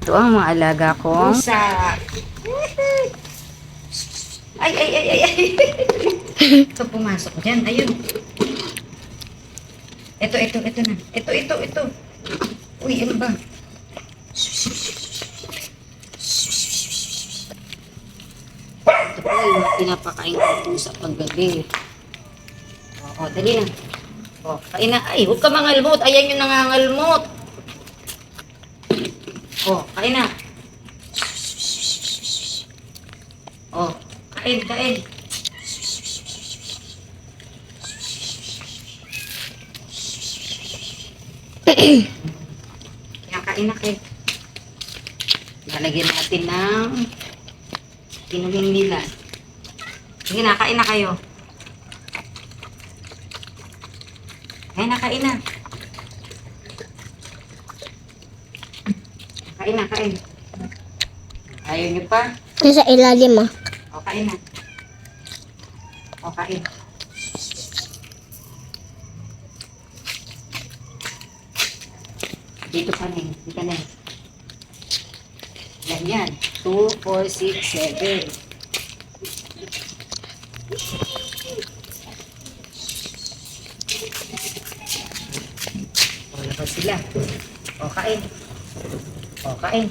Ito ang mga alaga kong Pusa. Ay, ay, ay, ay, ay. Ito, pumasok dyan. Ayun. Ito na. Ito. Uy, ano ba? Ito po yung pinapakain ko po sa paggabi. Oo, dali na. O, kain na. Ay, huwag ka mangalmot. Ayan yung nangangalmot. O, kain na. O, kain. Kaya kain na kayo. Lalagyan natin ng inumin nila. Sige na, kain na kayo. Kain na. Kain. Ayaw niyo pa? Nasa ilalim ah. O, kain na. O, kain. Dito ka na. Yan. 2, 4, 6, 7. Wala pa sila. O, kain. O, kain.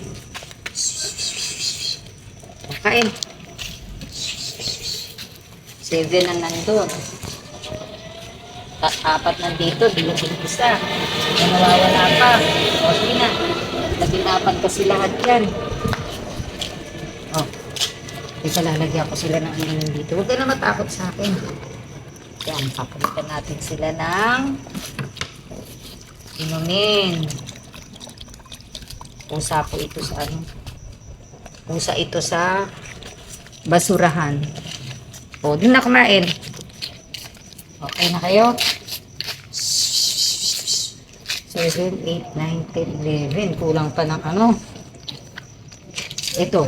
7 na nandun. Apat nandito, bilhin isa. May nawawala pa. O, sige na. Naging-apat kasi lahat yan. O, dito lalagyan ko sila ng inumin dito. Huwag ka na matakot sa akin. Yan, papalitan natin sila ng inumin. Pusa po ito sa ano? Pusa ito sa basurahan. O, din na kumain. Okay na kayo? 7, 8, 9, 10, 11. Kulang pa ng ano. Ito.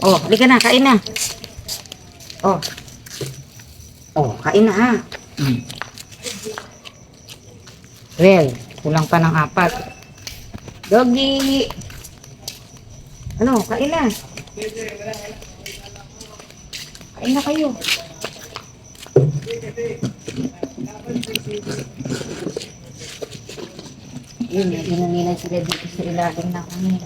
Oh, halika na, kain na. Oh. Oh, kain na ha. Well, kulang pa ng 4. Doggy. Ano, kain na. Kain na kayo. Yun, ginaminan sila dito sa ilalim ng ano.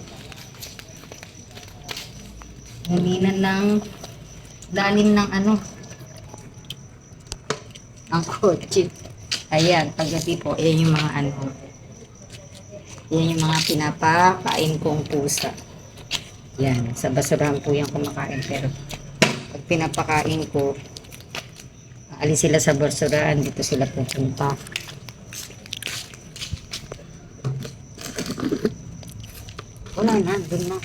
Ginaminan ng lalim ng ano. Ang kotse. Ayan, paggabi po, ayan yung mga ano. Yan yung mga pinapakain kong pusa. Yan, sa basurahan po yung kumakain. Pero pag pinapakain ko, alis sila sa basurahan, dito sila pupunta. Wala na, dun na.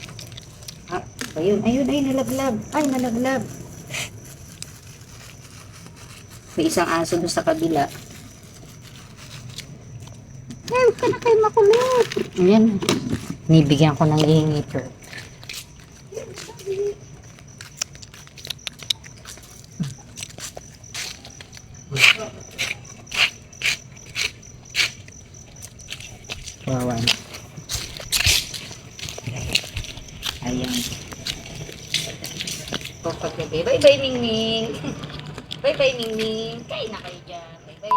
Ah, ayun, nalaglag. Ay, nalaglag. May isang aso doon sa kabila. Ay, huwag ka na kayo makulit. Ayan. Nibigyan ko ng ito. Wawan. Ayan. Bye-bye, Ningning. Bye-bye, Ningning. Kain na kayo dyan. Bye-bye,